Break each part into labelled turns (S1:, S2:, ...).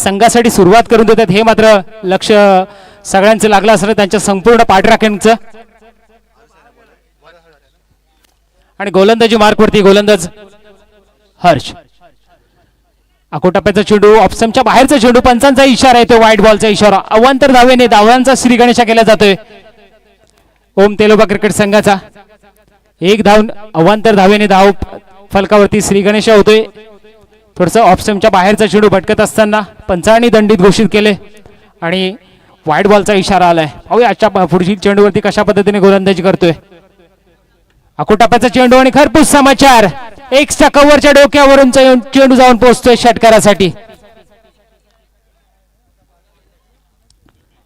S1: संघासाठी सुरुवात करून देतात हे मात्र लक्ष सगळ्यांचं लागलं असणार त्यांच्या संपूर्ण पाठराखींचं. आणि गोलंदाजी मार्कवरती गोलंदाज हर्ष. अकोटप्प्याचा चेंडू ऑप्शनच्या बाहेरचा चेंडू पंचांचा इशारा येतो वाईट बॉलचा इशारा. अवांतर धावेने धावांचा श्री गणेशा केला जातोय ओम तेलोबा क्रिकेट संघाचा. एक धाव अवांतर धावेने धाव फलकावरती श्री गणेशा होतोय. थोडस ऑप्शनच्या बाहेरचा चेंडू भटकत असताना पंचांनी दंडित घोषित केले आणि वाईट बॉलचा इशारा आलाय. पाहूया आजच्या पुढील चेंडूवरती कशा पद्धतीने गोलंदाजी करतोय अकोटप्प्याचा चेंडू. आणि खरपूस समाचार एक्सच्या कव्हरच्या डोक्यावरून चेंडू जाऊन पोहोचतोय षटकारासाठी.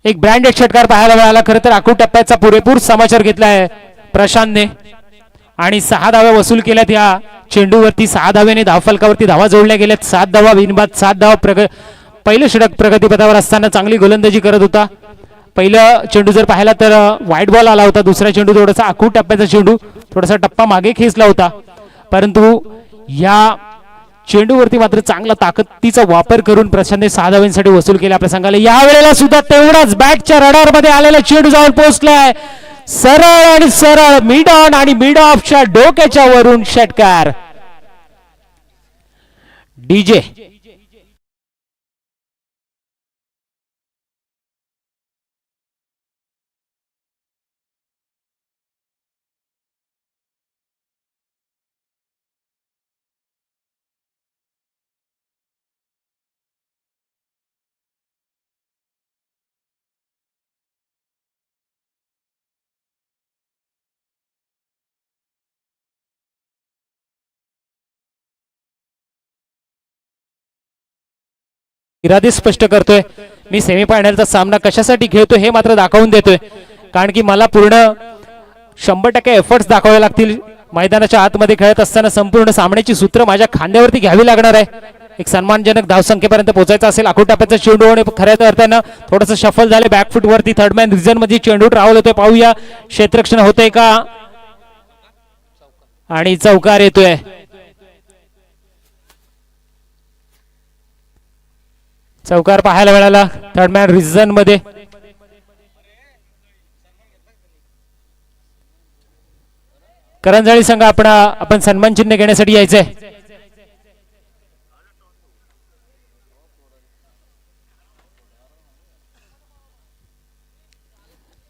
S1: एक ब्रँडेड षटकार पाहायला मिळाला. खरं तर अकोटप्प्याचा पुरेपूर समाचार घेतलाय प्रशांतने आणि 6 धावा वसूल केल्यात या चेंडूवरती. 6 धावेने धावफलकावरती धावा जोडल्या गेल्यात. 7 धावा बिनबाद 7 धावा. पहिलं षटक प्रगतीपथावर असताना चांगली गोलंदाजी करत होता. पहिलं चेंडू जर पाहिला तर व्हाईट बॉल आला होता. दुसरा चेंडू थोडासा अकोटप्प्याचा चेंडू थोडासा टप्पा मागे खेचला होता. परंतु या चेंडूवरती मात्र चांगला ताकदीचा वापर करून प्रशांतने 6 धावांसाठी वसूल केला आपल्या संघाला. या वेळेला सुद्धा तेवढाच बॅटच्या रडार मध्ये आलेला चेंडू जाऊन पोहोचलाय सरळ आणि सरळ मिड ऑन आणि मिड ऑफच्या डोक्याच्या वरून षटकार. डीजे इरादे स्पष्ट करतोय. मी सेमीफायनलचा सामना कशासाठी खेळतो हे मात्र दाखवून देतोय. कारण की मला पूर्ण 100% एफर्ट्स दाखवावे लागतील. मैदानाच्या आतमध्ये खेळत असताना संपूर्ण सामन्याची सूत्र माझ्या खांद्यावरती घ्यावी लागणार आहे. एक सन्मानजनक धावसंख्येपर्यंत पोहोचायचं असेल. अकोटप्प्याचा चेंडू आणि खऱ्या अर्थानं थोडंसं शफल झाले बॅकफुट वरती. थर्डमॅन रिझन मध्ये चेंडू ट्रॅव्हल होतोय. पाहूया क्षेत्ररक्षण होतंय का आणि चौकार येतोय. चौकार पाहायला मिळाला थर्डमॅन रिझन मध्ये. करंजाळी संघ आपण सन्मान चिन्ह घेण्यासाठी यायचंय.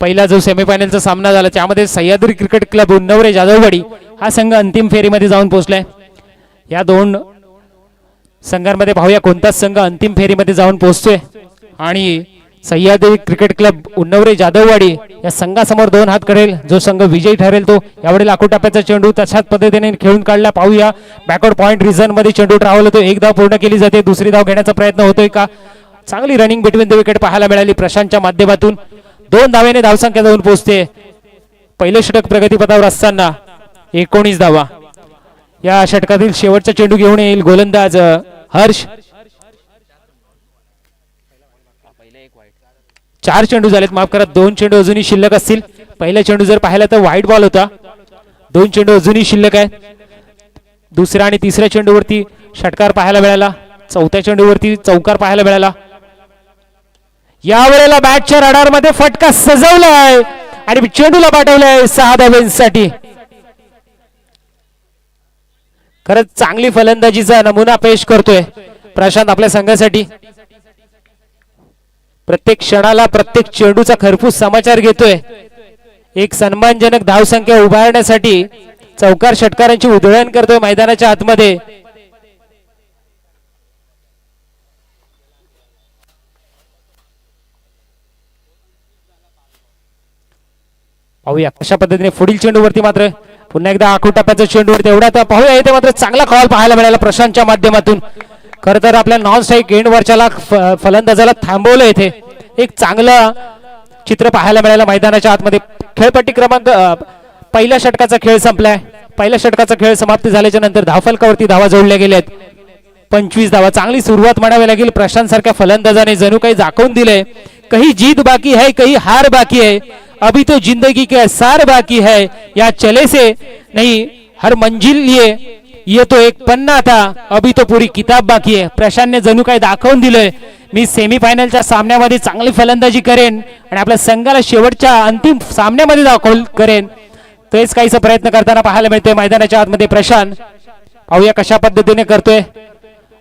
S1: पहिला जो सेमीफायनलचा सामना झाला त्यामध्ये सह्याद्री क्रिकेट क्लब उन्नवरे जाधववाडी हा संघ अंतिम फेरीमध्ये जाऊन पोहोचलाय. या दोन संघांमध्ये पाहूया कोणता संघ अंतिम फेरीमध्ये जाऊन पोहोचतोय. आणि सह्याद्री क्रिकेट क्लब उन्नवरे जाधववाडी या संघासमोर 2 हात करेल जो संघ विजयी ठरेल तो. यावेळी अकोटप्प्याचा चेंडू तशाच पद्धतीने खेळून काढला. पाहूया बॅकवर्ड पॉइंट रिझन मध्ये चेंडू ट्रॅव्हल होतो. 1 धाव पूर्ण केली जाते. दुसरी धाव घेण्याचा प्रयत्न होतोय का. चांगली रनिंग बिटवीन द विकेट पाहायला मिळाली प्रशांतच्या माध्यमातून. 2 धावेने धावसंख्या जाऊन पोहोचते. पहिलं षटक प्रगतीपथावर असताना 19 धावा. या षटकातील शेवटचा चेंडू घेऊन येईल गोलंदाज हर्ष. 4 चेंडू झालेत माफ करा. 2 चेंडू अजूनही शिल्लक असतील. पहिला चेंडू जर पाहिला तर व्हाईट बॉल होता. 2 चेंडू अजूनही शिल्लक आहे. दुसऱ्या आणि तिसऱ्या चेंडूवरती षटकार पाहायला मिळाला. चौथ्या चेंडूवरती चौकार पाहायला मिळाला. यावेळेला बॅटच्या रडार मध्ये फटका सजवलाय आणि चेंडूला पाठवलाय 6 धावांसाठी. खरंच चांगली फलंदाजीचा नमुना पेश करतोय प्रशांत आपल्या संघासाठी. प्रत्येक क्षणाला प्रत्येक चेंडूचा खरपूस समाचार घेतोय. एक सन्मानजनक धावसंख्या उभारण्यासाठी चौकार षटकारांची उधळण करतोय मैदानाच्या आतमध्ये. पाहूया कशा पद्धतीने पुढील चेंडूवरती मात्र पुन्हा एकदा अकोटप्प्याचा चेंडूवरती एवढा तर पाहूया. इथे मात्र चांगला कॉल पाहायला मिळाला प्रशांतच्या माध्यमातून. खरं तर आपल्या नॉन स्ट्राईक एंड वरच्याला फलंदाजाला थांबवलं. इथे एक चांगलं चित्र पाहायला मिळालं मैदानाच्या आतमध्ये. खेळपट्टी क्रमांक पहिल्या षटकाचा खेळ संपलाय. पहिल्या षटकाचा खेळ समाप्ती झाल्याच्या नंतर धावफलकावरती धावा जोडल्या गेल्यात 25 धावा. चांगली सुरुवात म्हणावी लागेल प्रशांत सारख्या फलंदाजाने. जणू काही दाखवून दिलंय कहीं जीत बाकी है कहीं हार बाकी है अभी तो जिंदगी के सार बाकी है या चले से नहीं हर मंजिल ये तो एक पन्ना था अभी तो पूरी किताब बाकी है. प्रशांतने जणू काही दाखवून दिलंय मी सेमीफायनलच्या सामन्यामध्ये चांगली फलंदाजी करेन आणि आपल्या संघाला शेवटच्या अंतिम सामन्यामध्ये दाखल करेन, तेच काहीसा प्रयत्न करताना पाहायला मिळतोय मैदानाच्या आतमध्ये प्रशांत. पाहूया कशा पद्धतीने करतोय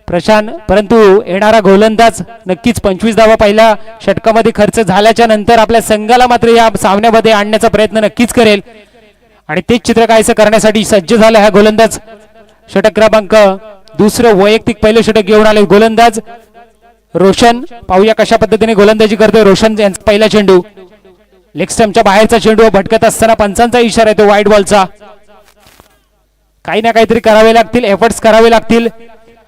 S1: प्रशांत. परंतु येणारा गोलंदाज नक्कीच 25 धावा पहिल्या षटकामध्ये खर्च झाल्याच्या नंतर आपल्या संघाला मात्र या सामन्यामध्ये आणण्याचा प्रयत्न नक्कीच करेल आणि तेच चित्र काहीसं करण्यासाठी सज्ज झाला हा गोलंदाज. षटक क्रमांक दुसरं वैयक्तिक पहिलं षटक घेऊन आले गोलंदाज रोशन. पाहूया कशा पद्धतीने गोलंदाजी करतोय रोशन. यांचा पहिला चेंडू लेग स्टंपच्या बाहेरचा चेंडू भटकत असताना पंचांचा इशारा येतो वाईड बॉलचा. काही ना काहीतरी करावे लागतील, एफर्ट्स करावे लागतील.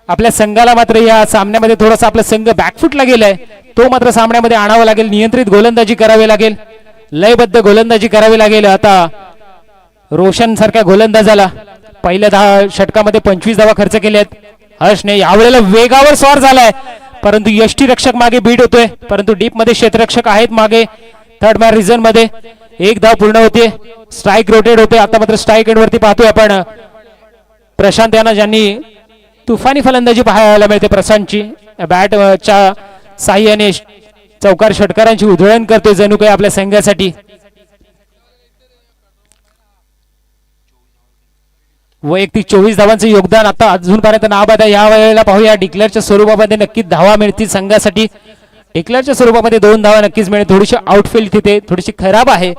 S1: आपल्या संघाला मात्र या सामन्यामध्ये थोडासा आपला संघ बॅकफुटला गेलाय, तो मात्र सामन्यामध्ये आणावा लागेल. नियंत्रित गोलंदाजी करावी लागेल, लयबद्ध गोलंदाजी करावी लागेल. आता रोशन सारख्या गोलंदाजाला पहिल्या षटकामध्ये 25 धावा खर्च केल्यात. हर्षने यावेळेला वेगावर स्वार झालाय, परंतु यष्टी रक्षक मागे बीट होतोय, परंतु डीप मध्ये क्षेत्ररक्षक आहेत मागे. थर्ड मॅन रिझन मध्ये एक धाव पूर्ण होते, स्ट्राईक रोटेट होते. आता मात्र स्ट्राईक एंड वरती पाहतोय आपण प्रशांत यांना, ज्यांनी तुफानी फलंदाजी पाहायला मिळते. प्रशांतची बॅटच्या साह्याने चौकार षटकारांची उधळण करतोय जणू काही आपल्या संघासाठी. वैयक्तिक 24 धावांचं योगदान आता अजूनपर्यंत नाबाद आहे. या वेळेला पाहूया डिक्लेअरच्या स्वरूपामध्ये नक्कीच धावा मिळतील संघासाठी. डिक्लेअरच्या स्वरूपामध्ये 2 धावा नक्कीच मिळेल. थोडीशी आउटफील्ड तिथे थोडीशी खराब आहे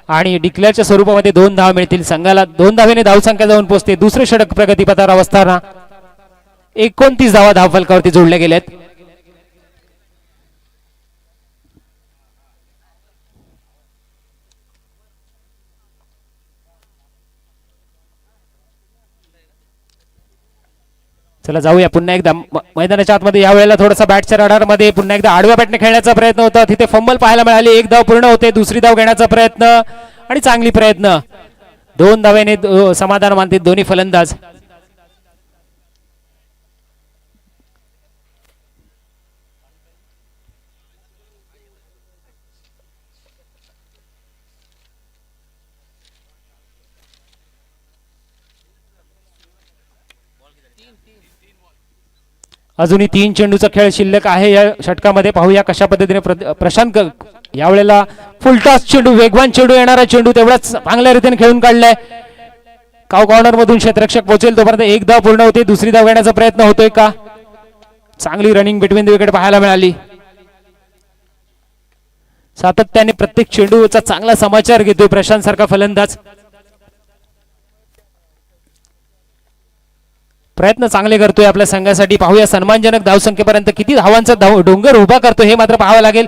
S1: आणि डिक्लेअरच्या स्वरूपामध्ये 2 धावा मिळतील संघाला. 2 धावेने धावसंख्या जाऊन पोहोचते. दुसरे षटक प्रगतीपथावर असताना 29 धावा धावफलकावरती जोडल्या गेल्यात. चला जाऊया पुन्हा एकदा मैदानाच्या आतमध्ये. या वेळेला थोडासा बॅटच्या रडारमध्ये पुन्हा एकदा आडव्या बॅटने खेळण्याचा प्रयत्न होता, तिथे फंबल पाहायला मिळाली. एक धाव पूर्ण होते, दुसरी धाव घेण्याचा प्रयत्न आणि चांगली प्रयत्न. 2 धावेने समाधान मानतील दोन्ही फलंदाज. अजूनही 3 चेंडूचा खेळ शिल्लक आहे या षटकामध्ये. पाहूया कशा पद्धतीने प्रशांत यावेळेला फुलटॉस चेंडू, वेगवान चेंडू, येणारा चेंडू तेवढाच चांगल्या रीतीने खेळून काढलाय. काव कॉर्नर मधून क्षेत्ररक्षक पोहोचेल तोपर्यंत एक धाव पूर्ण होते. दुसरी धाव घेण्याचा प्रयत्न होतोय का? चांगली रनिंग बिटवीन द विकेट पाहायला मिळाली. सातत्याने प्रत्येक चेंडूचा चांगला समाचार घेतोय प्रशांत सारखा फलंदाज. प्रयत्न चांगले करतोय आपल्या संघासाठी. पाहूया सन्मानजनक धावसंख्येपर्यंत किती धावांचा डोंगर उभा करतो हे मात्र पाहावं लागेल.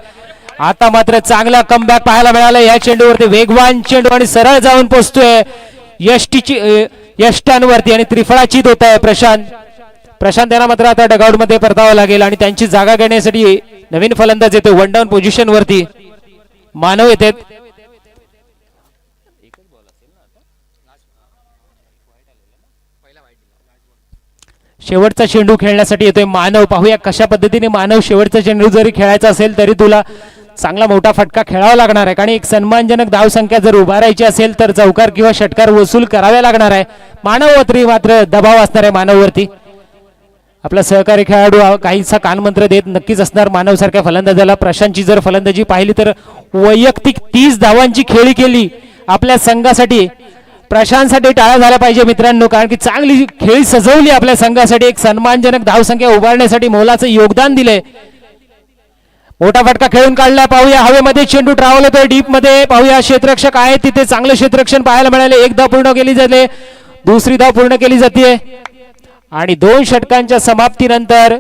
S1: आता मात्र चांगला कमबॅक पाहायला मिळाला या चेंडूवरती. वेगवान चेंडू आणि सरळ जाऊन पोहोचतोय यष्टांवरती आणि त्रिफळाची होत आहे प्रशांत यांना मात्र आता डगआउट मध्ये परतावं लागेल आणि त्यांची जागा घेण्यासाठी नवीन फलंदाज येतो. 1 डाऊन पोझिशन वरती मानव येतात. शेवटचा चेंडू खेळण्यासाठी येतोय मानव. पाहूया कशा पद्धतीने मानव शेवटचा चेंडू जरी खेळायचा असेल तरी तुला चांगला मोठा फटका खेळावा लागणार आहे, कारण एक सन्मानजनक धावसंख्या जर उभारायची असेल तर चौकार किंवा षटकार वसूल कराव्या लागणार आहे. मानववरती मात्र दबाव असणार आहे. मानववरती आपला सहकारी खेळाडू काहीसा कानमंत्र देत नक्कीच असणार मानव सारख्या फलंदाजाला. प्रशांतची जर फलंदाजी पाहिली तर वैयक्तिक 30 धावांची खेळी केली आपल्या संघासाठी. प्रशांतसाठी टाळा झाला पाहिजे मित्रांनो, कारण की चांगली खेळी सजवली आपल्या संघासाठी. एक सन्मानजनक धावसंख्या उभारण्यासाठी मोलाचं योगदान दिले. मोठा फटका खेळून काढला. पाहूया हवेमध्ये चेंडू ट्रॅव्हल होतोय डीप मध्ये. पाहूया क्षेत्ररक्षक आहे तिथे, चांगलं क्षेत्ररक्षण पाहायला मिळाले. एक धाव पूर्ण केली जाते, दुसरी धाव पूर्ण केली जाते आणि 2 षटकांच्या समाप्तीनंतर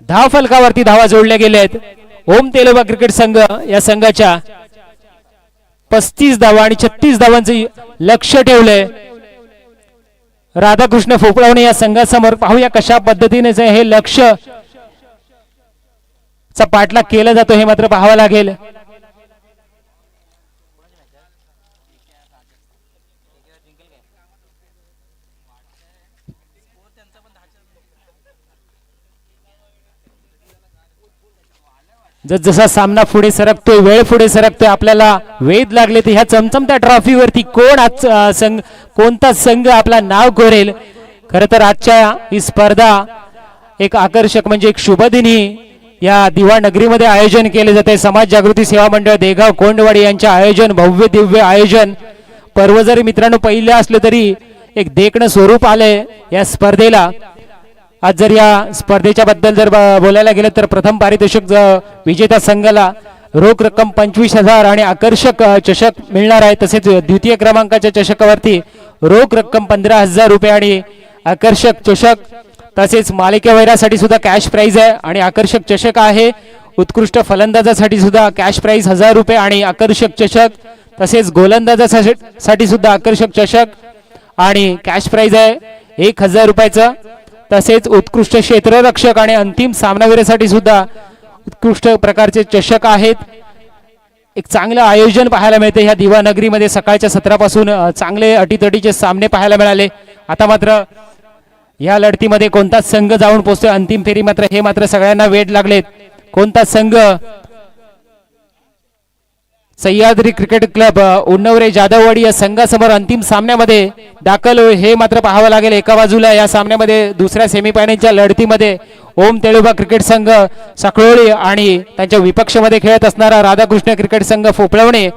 S1: धाव फलकावरती धावा जोडल्या गेल्यात. ओम तेलुबा क्रिकेट संघ या संघाच्या 35 धावा आणि 36 धावांचे लक्ष ठेवलंय. राधाकृष्ण फोपळवणे या संघासमोर. पाहूया कशा पद्धतीने हे लक्ष चा पाठलाग केला जातो हे मात्र पाहावं लागेल. जसा सामना पुढे सरकतोय, वेळ पुढे सरकतोय, आपल्याला वेध लागले तर ह्या चमचमत्या ट्रॉफीवरती कोणता संघ आपला नाव कोरेल. खरं तर आजच्या ही स्पर्धा एक आकर्षक म्हणजे एक शुभदिनी या दिवा नगरीमध्ये आयोजन केले जाते. समाज जागृती सेवा मंडळ देगाव कोंडवाडी यांचे आयोजन, भव्य दिव्य आयोजन. पर्व जरी मित्रांनो पहिले असले तरी एक देखणं स्वरूप आले या स्पर्धेला. आज जर या स्पर्धेच्या बद्दल जर बोलायला गेलं तर प्रथम पारितोषिक विजेत्या संघाला रोख रक्कम 25,000 आणि आकर्षक चषक मिळणार आहे. तसेच द्वितीय क्रमांकाच्या चषकावरती रोख रक्कम 15,000 रुपये आणि आकर्षक चषक. तसेच मालिकेवैरासाठी सुद्धा कॅश प्राइज आहे आणि आकर्षक चषक आहे. उत्कृष्ट फलंदाजासाठी सुद्धा कॅश प्राइज 1000 रुपये आणि आकर्षक चषक. तसेच गोलंदाजासाठी सुद्धा आकर्षक चषक आणि कॅश प्राइज आहे 1000 रुपयाचं. तसेच उत्कृष्ट क्षेत्ररक्षक आणि अंतिम सामनावीरासाठी सुद्धा उत्कृष्ट प्रकारचे चषक आहेत. एक चांगलं आयोजन पाहायला मिळते ह्या दिवा नगरीमध्ये. सकाळच्या सत्रापासून चांगले अटीतटीचे सामने पाहायला मिळाले. आता मात्र या लढतीमध्ये कोणताच संघ जाऊन पोहोचतोय अंतिम फेरी मात्र हे मात्र सगळ्यांना वेट लागलेत. कोणता संघ सह्याद्री क्रिकेट क्लब उन्नवरे जाधववाडी या संघासमोर अंतिम सामन्यामध्ये दाखल होईल हे मात्र पाहावं लागेल. एका बाजूला या सामन्यामध्ये दुसऱ्या सेमीफायनलच्या लढतीमध्ये ओम तेळुबा क्रिकेट संघ साखळोळी आणि त्यांच्या विपक्षामध्ये खेळत असणारा राधाकृष्ण क्रिकेट संघ फोपळवणे.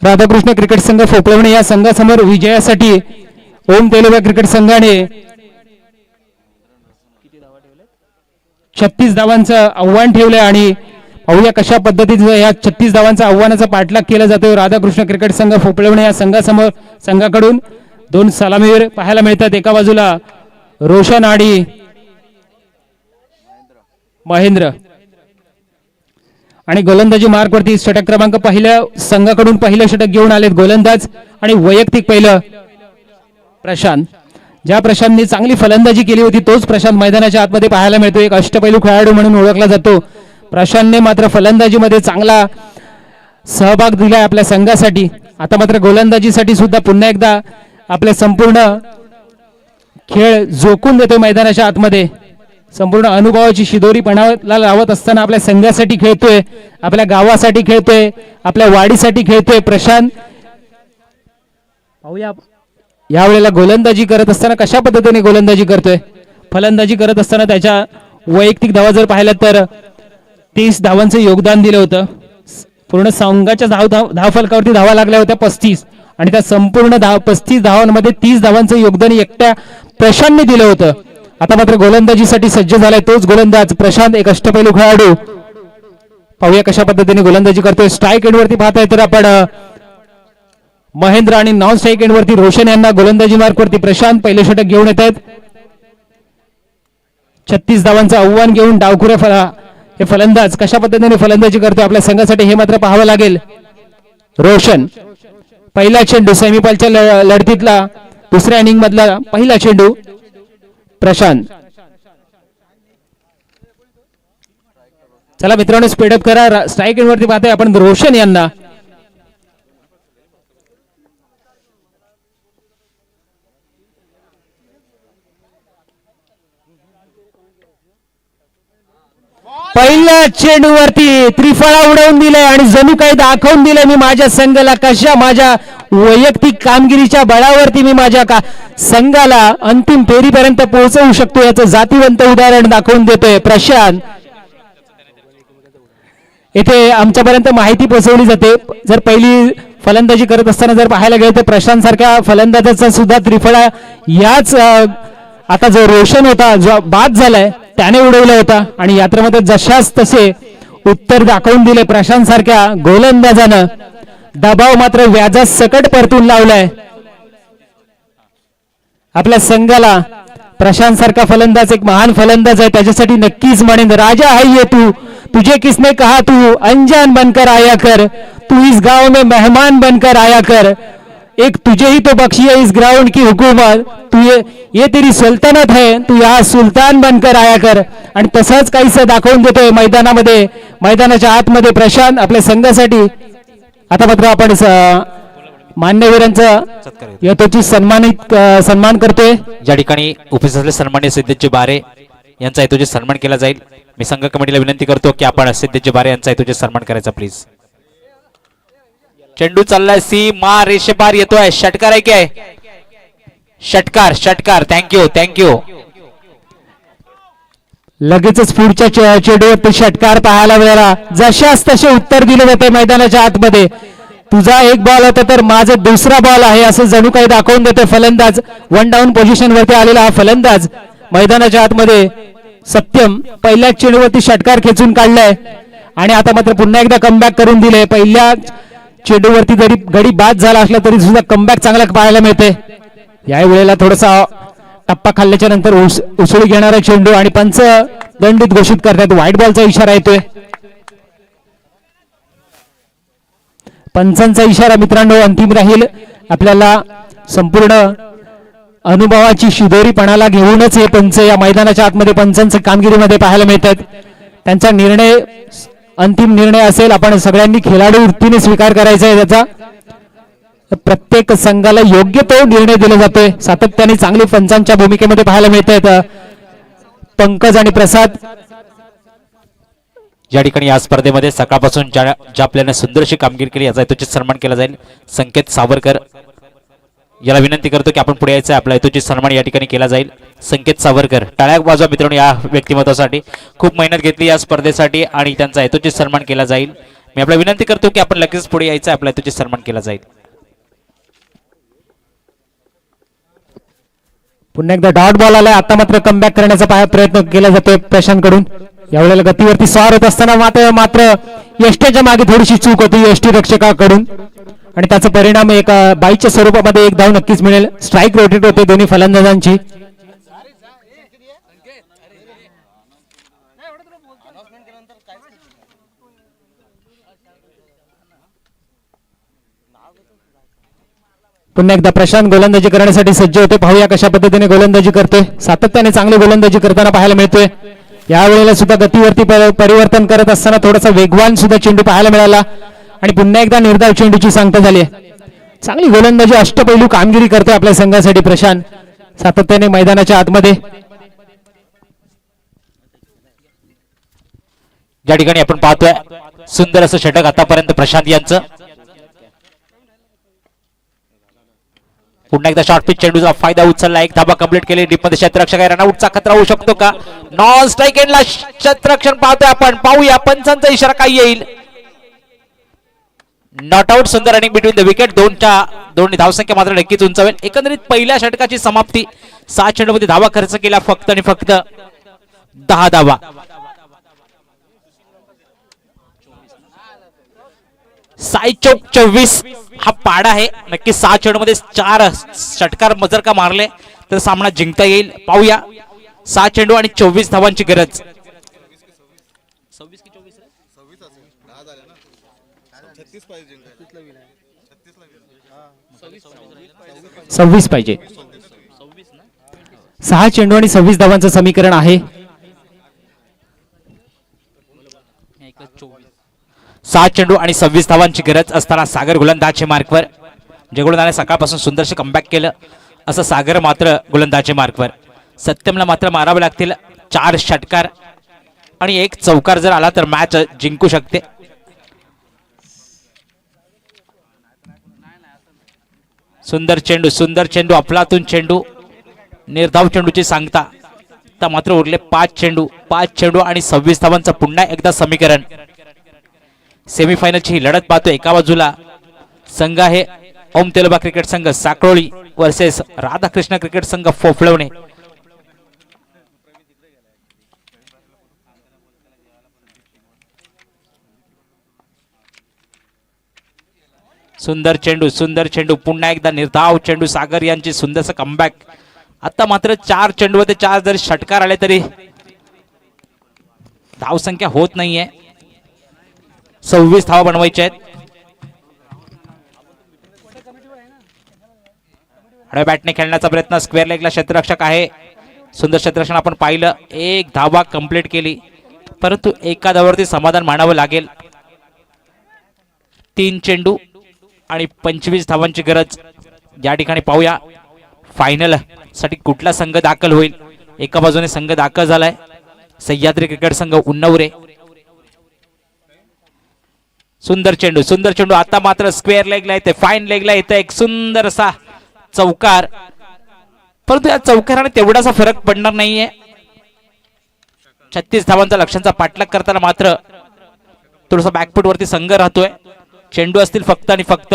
S1: राधाकृष्ण क्रिकेट संघ फोपळवणे या संघासमोर विजयासाठी ओम तेळुबा क्रिकेट संघाने 36 धावांचं आव्हान ठेवलंय आणि पाहूया कशा पद्धतीने या 36 धावांचा आव्हानाचा पाठलाग केला जातो. राधाकृष्ण क्रिकेट संघ फोपळवणे या संघाकडून 2 सलामीवीर पाहायला मिळतात. एका बाजूला रोशन आणि महेंद्र आणि गोलंदाजी मार्कवरती षटक क्रमांक पहिल्या संघाकडून पहिलं षटक घेऊन आलेत गोलंदाज आणि वैयक्तिक पहिलं प्रशांत. ज्या प्रशांतने चांगली फलंदाजी केली होती तोच प्रशांत मैदानाच्या आतमध्ये पाहायला मिळतो. एक अष्टपैलू खेळाडू म्हणून ओळखला जातो. प्रशांतने मात्र फलंदाजीमध्ये चांगला सहभाग दिलाय आपल्या संघासाठी. आता मात्र गोलंदाजीसाठी सुद्धा पुन्हा एकदा आपल्या संपूर्ण खेळ झोकून देतो मैदानाच्या आतमध्ये. संपूर्ण अनुभवाची शिदोरी पणाला लावत असताना आपल्या संघासाठी खेळतोय, आपल्या गावासाठी खेळतोय, आपल्या वाडीसाठी खेळतोय प्रशांत. पाहूया यावेळेला गोलंदाजी करत असताना कशा पद्धतीने गोलंदाजी करतोय. फलंदाजी करत असताना त्याच्या वैयक्तिक धावा जर पाहिल्या तर 30 धावांचं योगदान दिलं होतं. पूर्ण संघाच्या धाव फलकावरती धावा लागल्या होत्या 35 आणि त्या संपूर्ण 35 धावांमध्ये 30 धावांचं योगदान एकट्या प्रशांतने दिलं होतं. आता मात्र गोलंदाजीसाठी सज्ज झालाय तोच गोलंदाज प्रशांत, एक अष्टपैलू खेळाडू. पाहूया कशा पद्धतीने गोलंदाजी करतोय. स्ट्राईक एंडवरती पाहताय तर आपण महेंद्र आणि नॉन स्ट्राईक एंडवरती रोशन यांना गोलंदाजी मार्कवरती प्रशांत पहिले षटक घेऊन येत आहेत. 36 धावांचं आव्हान घेऊन डावखुऱ्या हे फलंदाज कशा पद्धतीने फलंदाजी करतोय आपल्या संघासाठी हे मात्र पाहावं लागेल. रोशन पहिला चेंडू सेमीफायनलच्या लढतीतला दुसऱ्या इनिंग मधला पहिला चेंडू प्रशांत. चला मित्रांनो स्पीडअप करा. स्ट्राईक एंडवरती पाहतोय आपण रोशन यांना. पहिल्या चेंडूवरती त्रिफळा उडवून दिलाय आणि जणू काही दाखवून दिलंय मी माझ्या संघाला कशा माझ्या वैयक्तिक कामगिरीच्या बळावरती मी माझ्या संघाला अंतिम फेरीपर्यंत पोहोचवू शकतो याचं जातीवंत उदाहरण दाखवून देतोय प्रशांत. येथे आमच्यापर्यंत माहिती पोहोचवली जाते. जर पहिली फलंदाजी करत असताना जर पाहायला गेलं तर प्रशांत सारख्या फलंदाजाचा सुद्धा त्रिफळा याच आता जो रोशन होता जो बाद झालाय त्याने उडवला होता आणि यात्रेमध्ये जशाच तसे उत्तर दाखवून दिले प्रशांत सारख्या गोलंदाजानं. दबाव मात्र व्याजात सकट परतून लावलाय आपल्या संघाला. प्रशांत सारखा फलंदाज एक महान फलंदाज आहे. त्याच्यासाठी नक्कीच म्हणेन राजा है ये तू, तुझे किसने कहा तू अनजान बनकर आया कर, तू इस गांव में मेहमान बनकर आया कर, एक तुझे ही तो बख्शी है इस ग्राउंड की हुकूमत, तू ये तेरी सल्तनत है, तू यहाँ सुलतान बनकर आया कर. आणि तसंच काहीसं दाखवून देतोय मैदानामध्ये, मैदानाच्या आतमध्ये प्रशांत आपल्या संघासाठी. आता मात्र आपण मान्यवरांचा यथोचित सन्मान करतोय.
S2: ज्या ठिकाणी उपस्थित असलेले सन्माननीय सिद्धेशजी बारे यांचा यथोचित सन्मान केला जाईल. मी संघ कमिटीला विनंती करतो की आपण सिद्धेशजी बारे यांचा यथोचित सन्मान करायचा प्लीज. चेंडू चाललाय सी मा रेषेपार येतोय. षटकार आहे की आहे षटकार षटकार. थँक्यू.
S1: लगेचच पुढच्या चेंडूवरती षटकार पाहायला मिळाला. जशास तसे उत्तर दिले जाते मैदानाच्या आतमध्ये. तुझा एक बॉल होता तर माझा दुसरा बॉल आहे असं जणू काही दाखवून देते फलंदाज. वन डाऊन पोझिशन वरती आलेला हा फलंदाज मैदानाच्या आतमध्ये. सत्यम पहिल्या चेंडूवरती षटकार खेचून काढलाय आणि आता मात्र पुन्हा एकदा कमबॅक करून दिले. पहिल्या चेंडूवरती जरी गडी बाद झाला असला तरी सुद्धा कमबॅक चांगला पाहायला मिळते. या वेळेला थोडासा टप्पा खाल्ल्याच्या नंतर उसळी घेणारा चेंडू आणि पंच दंडित घोषित करतात. व्हाईट बॉलचा इशारा येतोय. पंचांचा इशारा मित्रांनो अंतिम राहील. आपल्याला संपूर्ण अनुभवाची शिदोरीपणाला घेऊनच हे पंच या मैदानाच्या आतमध्ये पंचांच्या कामगिरीमध्ये पाहायला मिळतात. त्यांचा निर्णय अंतिम निर्णय असेल. आपण सगळ्यांनी खेळाडू वृत्तीने स्वीकार करायचा आहे त्याचा. प्रत्येक संघाला योग्य तो निर्णय दिला जातोय. सातत्याने चांगली पंचांच्या भूमिकेमध्ये पाहायला मिळत आहेत पंकज आणि प्रसाद.
S2: ज्या ठिकाणी या स्पर्धेमध्ये सकाळपासून ज्या आपल्याला सुंदरशी कामगिरी केली याचा हेतूचित सन्मान केला जाईल. संकेत सावरकर याला विनंती करतो की आपण पुढे यायचं आहे. आपला हेतूचित सन्मान या ठिकाणी केला जाईल. संकेत सावरकर टाळ्या वाजवा मित्रांनो या व्यक्तिमत्वासाठी. खूप मेहनत घेतली या स्पर्धेसाठी आणि त्यांचा हेतूचित सन्मान केला जाईल. मी आपल्याला विनंती करतो की आपण लगेच पुढे यायचं आहे. आपला हेतूचित सन्मान केला जाईल.
S1: पुन्हा एकदा डॉट बॉल आलाय. आता मात्र कमबॅक करण्याचा प्रयत्न केला जातोय प्रशांतकडून. यावेळेला गतीवरती स्वार होत असताना मात्र यष्टीच्या मागे थोडीशी चूक होती यष्टी रक्षकाकडून आणि त्याचा परिणाम एक बाईच्या स्वरूपामध्ये एक धाव नक्कीच मिळेल. स्ट्राईक रोटेट होते दोन्ही फलंदाजांची. पुन्हा एकदा प्रशांत गोलंदाजी करण्यासाठी सज्ज होते. पाहूया कशा पद्धतीने गोलंदाजी करतोय. सातत्याने चांगली गोलंदाजी करताना पाहायला मिळतोय. यावेळेला सुद्धा गतीवरती परिवर्तन करत असताना थोडासा वेगवान सुद्धा चेंडू पाहायला मिळाला आणि पुन्हा एकदा निर्धाव चेंडूची सांगता झाली. चांगली गोलंदाजी अष्टपैलू कामगिरी करतोय आपल्या संघासाठी प्रशांत सातत्याने मैदानाच्या आतमध्ये.
S2: ज्या ठिकाणी आपण पाहतोय सुंदर असं षटक आतापर्यंत प्रशांत यांचं. पुन्हा एकदा शॉर्ट पिच चेंडूचा फायदा उचलला. एक धाबा कंप्लीट केली. डीप मध्ये क्षेत्ररक्षक आहे. रनआउटचा खतरा होऊ शकतो का? नॉन स्ट्राईक एंडला क्षेत्ररक्षण पाहतोय आपण. पाहूया पंचांचा इशारा काय येईल. Not out. सुंदर रनिंग बिटवीन द विकेट. दोन धावसंख्या मात्र नक्कीच उंचावेल. एकंदरीत पहिल्या षटकाची समाप्ती. 6 चेंडूमध्ये धावा खर्च केला फक्त आणि फक्त 10 धावा. साई चौक 24 हा पाडा आहे. नक्की 6 चेंडूमध्ये 4 षटकार जर का मारले तर सामना जिंकता येईल. पाहूया 6 चेंडू आणि 24 धावांची गरज.
S1: 26 पाहिजे. 6 चेंडू आणि 26 धावांचं समीकरण आहे.
S2: 6 चेंडू आणि 26 धावांची गरज असताना सागर गोलंदाजच्या मार्कवर. जे गोलंदाजाने सकाळपासून सुंदरसे कमबॅक केलं असं सागर मात्र गोलंदाजच्या मार्कवर. सत्यमला मात्र मारावे लागतील 4 षटकार आणि 1 चौकार जर आला तर मॅच जिंकू शकते. सुंदर चेंडू अफलातून चेंडू. निर्धाव चेंडूची सांगता. आता मात्र उरले 5 चेंडू आणि 26 धावांचं पुन्हा एकदा समीकरण. सेमीफायनलची ही लढत पाहतो. एका बाजूला संघ आहे ओम तेलोबा क्रिकेट संघ साकरोळी वर्सेस राधाकृष्ण क्रिकेट संघ फोफळवणे. सुंदर चेंडू पुन्हा एकदा निर्धाव चेंडू. सागर यांची सुंदरसं कमबॅक. आता मात्र 4 चेंडूमध्ये 4 जरी षटकार आले तरी धावसंख्या होत नाहीये. 26 धावा बनवायच्या आहेत. आडव्या बॅटने खेळण्याचा प्रयत्न. स्क्वेअर लेगला क्षेत्ररक्षक आहे. सुंदर क्षेत्ररक्षण आपण पाहिलं. 1 धावा कंप्लीट केली परंतु एका धावावरती समाधान मानावं लागेल. 3 चेंडू आणि 25 धावांची गरज. या ठिकाणी पाहूया फायनल साठी कुठला संघ दाखल होईल. एका बाजूने संघ दाखल झालाय सह्याद्री क्रिकेट संघ उन्नवरे. सुंदर चेंडू आता मात्र स्क्वेअर लेगला येते. फाईन लेगला येते एक सुंदर असा चौकार परंतु या चौकाराने तेवढासा फरक पडणार नाहीये. 36 धावांचा लक्ष्यांचा पाठलाग करताना मात्र थोडस बॅकफूट वरती संघ राहतोय. चेंडू असतील फक्त आणि फक्त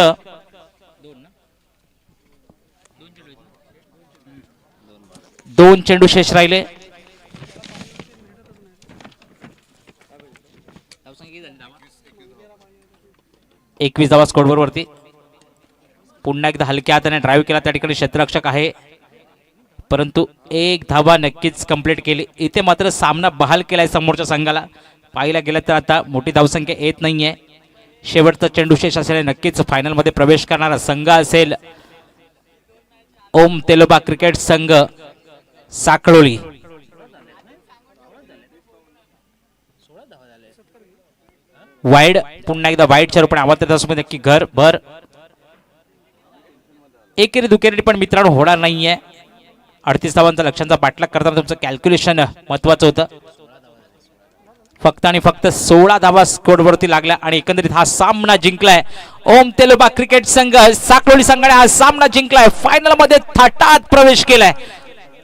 S2: 2 चेंडू शेष राहिले. एकवीस धावा स्कोरबोर्ड वरती. पुन्हा एकदा हलक्या हाताने ड्राईव्ह केला, त्या ठिकाणी क्षेत्ररक्षक आहे, परंतु एक धावा नक्कीच कंप्लीट केली. इथे मात्र सामना बहाल केलाय समोरच्या संघाला. पाहिला गेलं तर आता मोठी धावसंख्या येत नाहीये. शेवटचा चेंडू शेष असलेला नक्कीच फायनल मध्ये प्रवेश करणारा संघ असेल ओम तेलोबा क्रिकेट संघ साखळोली. वाईड, पुन्हा एकदा वाईडच्या रूपाने आवाज देत नक्की घर भर. एकेरी दुकेरी पण मित्रांनो होणार नाहीये. 38 धावांचा लक्ष्यांचा पाठलाग करताना तुमचं कॅल्क्युलेशन महत्वाचं होतं. फक्त आणि फक्त 16 धावा स्कोरवरती लागल्या आणि एकंदरीत हा सामना जिंकलाय ओम तेलोबा क्रिकेट संघ साखळोली संघाने. हा सामना जिंकलाय, फायनल मध्ये थाटात प्रवेश केलाय.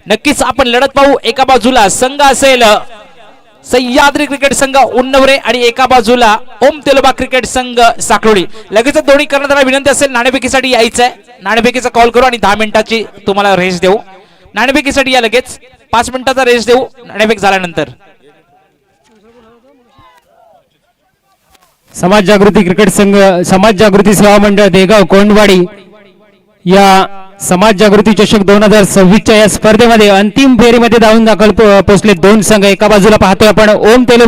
S2: नक्कीच आपण लढत पाहू. एका बाजूला संघ असेल सह्याद्री क्रिकेट संघ उन्नवरे आणि एका बाजूला ओम तेलोबा क्रिकेट संघ साखळोली. लगेच दोन्ही कर्णधारांना विनंती असेल नाणेफेकीसाठी यायचं आहे. नाणेफेकीचा कॉल करू आणि 10 मिनिटाची तुम्हाला रेस देऊ. नाणेफेकीसाठी या, लगेच 5 मिनिटाचा रेस देऊ नाणेफेक झाल्यानंतर.
S1: समाज जागृती क्रिकेट संघ, समाज जागृती सेवा मंडळ देगाव कोंडवाडी या समाज जागृती चषक 2026च्या या स्पर्धेमध्ये अंतिम फेरीमध्ये धावून दाखल पोहोचले 2 संघ. एका बाजूला पाहतोय आपण ओम तेलोबा